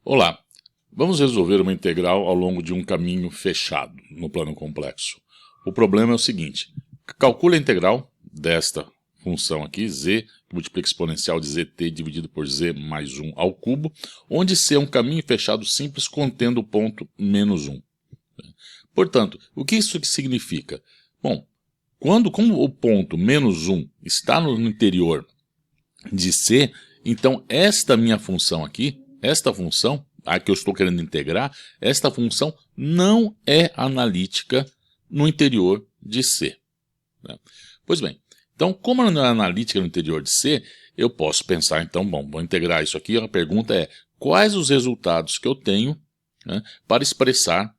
Olá, vamos resolver uma integral ao longo de um caminho fechado no plano complexo. O problema é o seguinte: calcule a integral desta função aqui, z, que multiplica exponencial de zt dividido por z mais 1 ao cubo, onde c é um caminho fechado simples contendo o ponto menos 1. Portanto, o que isso significa? Bom, como o ponto menos 1 está no interior de c, então esta minha função aqui, esta função, a que eu estou querendo integrar, esta função não é analítica no interior de C. Né? Pois bem, então como ela não é analítica no interior de C, eu posso pensar então, bom, vou integrar isso aqui, a pergunta é, quais os resultados que eu tenho, né, para expressar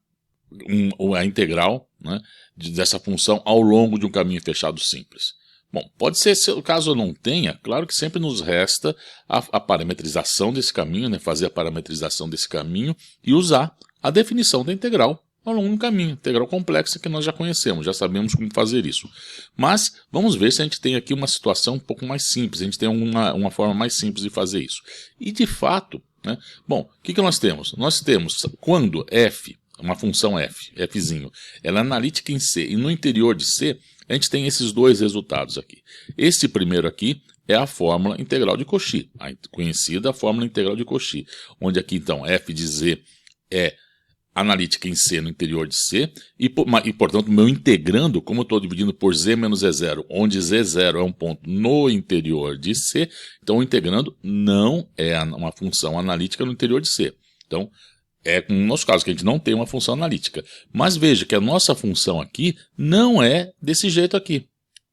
a integral, né, dessa função ao longo de um caminho fechado simples? Bom, pode ser, caso eu não tenha, claro que sempre nos resta a parametrização desse caminho, né, fazer a parametrização desse caminho e usar a definição da integral ao longo do caminho, integral complexa que nós já conhecemos, já sabemos como fazer isso. Mas vamos ver se a gente tem aqui uma situação um pouco mais simples, a gente tem uma forma mais simples de fazer isso. E de fato, né, bom, o que nós temos? Nós temos quando f, uma função f, fzinho, ela é analítica em C e no interior de C, a gente tem esses dois resultados aqui. Esse primeiro aqui é a fórmula integral de Cauchy, a conhecida fórmula integral de Cauchy, onde aqui então f de z é analítica em C no interior de C, e portanto, meu integrando, como eu estou dividindo por z menos z0, onde z0 é um ponto no interior de C, então o integrando não é uma função analítica no interior de C. Então, é no nosso caso, que a gente não tem uma função analítica. Mas veja que a nossa função aqui não é desse jeito aqui.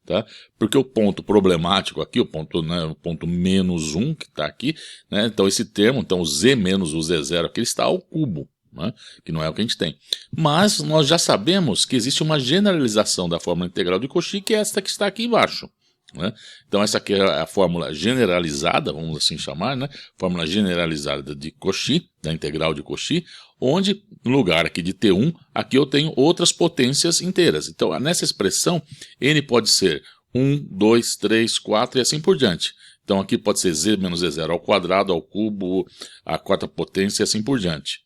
Tá? Porque o ponto problemático aqui, o ponto menos 1 que está aqui, né? Então esse termo, então o z menos o z0 aqui, ele está ao cubo, né? Que não é o que a gente tem. Mas nós já sabemos que existe uma generalização da fórmula integral de Cauchy, que é esta que está aqui embaixo. Né? Então essa aqui é a fórmula generalizada, vamos assim chamar, né? Fórmula generalizada de Cauchy, da integral de Cauchy, onde no lugar aqui de T1, aqui eu tenho outras potências inteiras. Então nessa expressão, n pode ser 1, 2, 3, 4 e assim por diante. Então aqui pode ser z menos z0 ao quadrado, ao cubo, a quarta potência e assim por diante.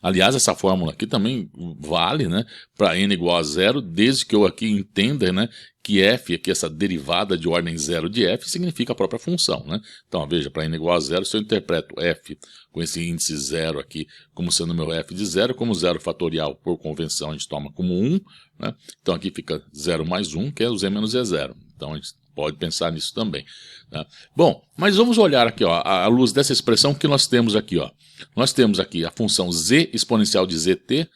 Aliás, essa fórmula aqui também vale, né, para n igual a zero, desde que eu aqui entenda, né, que f, aqui essa derivada de ordem zero de f, significa a própria função. Né? Então, veja, para n igual a zero, se eu interpreto f com esse índice zero aqui como sendo meu f de zero, como zero fatorial por convenção a gente toma como 1, né? Então aqui fica 0 mais 1, que é o z menos z0. Então a gente pode pensar nisso também. Né? Bom, mas vamos olhar aqui, ó, à luz dessa expressão que nós temos aqui. Ó. Nós temos aqui a função z exponencial de zt.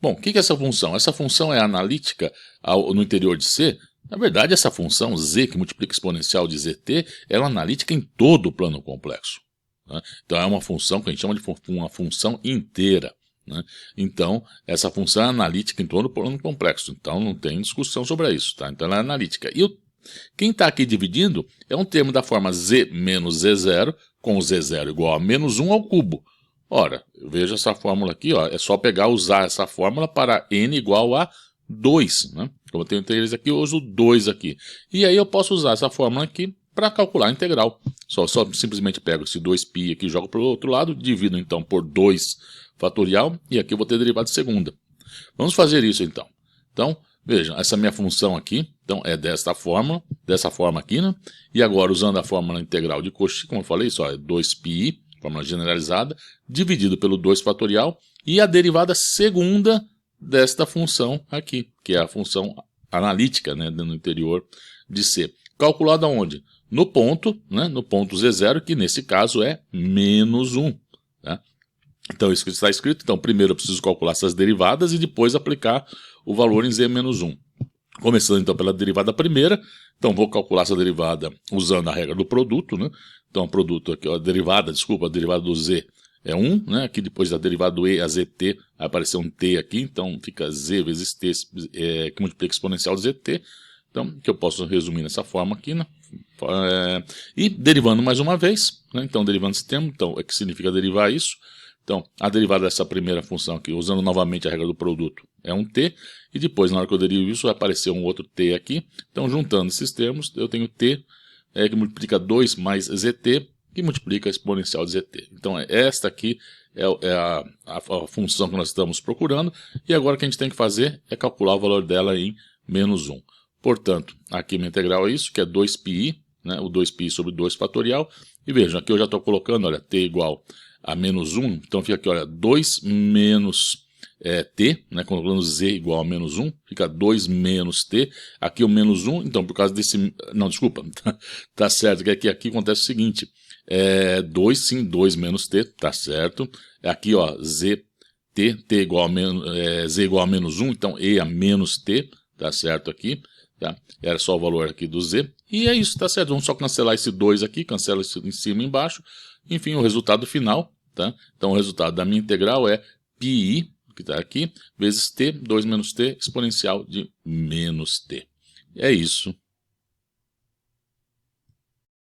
Bom, o que é essa função? Essa função é analítica no interior de C. Na verdade, essa função z que multiplica exponencial de zt, ela é analítica em todo o plano complexo. Né? Então é uma função que a gente chama de uma função inteira. Né? Então, essa função é analítica em todo o plano complexo. Então não tem discussão sobre isso. Tá? Então ela é analítica. E quem está aqui dividindo é um termo da forma z menos z0, com z0 igual a menos 1 ao cubo. Ora, veja essa fórmula aqui, ó, é só usar essa fórmula para n igual a 2. Né? Como eu tenho integrais aqui, eu uso 2 aqui. E aí eu posso usar essa fórmula aqui para calcular a integral. Só simplesmente pego esse 2π aqui e jogo para o outro lado, divido então por 2 fatorial, e aqui eu vou ter derivada de segunda. Vamos fazer isso então. Então, vejam, essa minha função aqui, então é dessa forma aqui, né? E agora usando a fórmula integral de Cauchy, como eu falei, só é 2π, fórmula generalizada, dividido pelo 2 fatorial, e a derivada segunda desta função aqui, que é a função analítica, né, no interior de C. Calculada onde? No ponto, né, no ponto z0, que nesse caso é menos 1. Tá? Então isso que está escrito, então primeiro eu preciso calcular essas derivadas e depois aplicar o valor em z menos 1. Começando então pela derivada primeira, então vou calcular essa derivada usando a regra do produto, né? Então o produto aqui, a derivada do z é 1, né? Aqui depois da derivada do e a zt, vai aparecer um t aqui, então fica z vezes t, que multiplica exponencial de zt, então que eu posso resumir nessa forma aqui, né? E derivando mais uma vez, né? Então derivando esse termo, então o que significa derivar isso? Então, a derivada dessa primeira função aqui, usando novamente a regra do produto, é um t, e depois, na hora que eu derivo isso, vai aparecer um outro t aqui. Então, juntando esses termos, eu tenho t que multiplica 2 mais zt que multiplica a exponencial de zt. Então, esta aqui é a função que nós estamos procurando, e agora o que a gente tem que fazer é calcular o valor dela em menos 1. Portanto, aqui minha integral é isso, que é 2πi, né, o 2π sobre 2 fatorial, e vejam, aqui eu já estou colocando, olha, t igual a menos 1, então fica aqui, olha, 2 menos t, né, colocando z igual a menos 1, fica 2 menos t, aqui o menos 1, então por causa desse, não, desculpa, tá certo, que aqui acontece o seguinte, 2 sim, 2 menos t, tá certo, aqui ó, z igual a z igual a menos 1, então e a menos t, tá certo aqui, tá? Era só o valor aqui do z, e é isso, tá certo, vamos só cancelar esse 2 aqui, cancela isso em cima e embaixo, enfim, o resultado final, tá? Então o resultado da minha integral é πi, que está aqui, vezes t, 2 menos t, exponencial de menos t. É isso.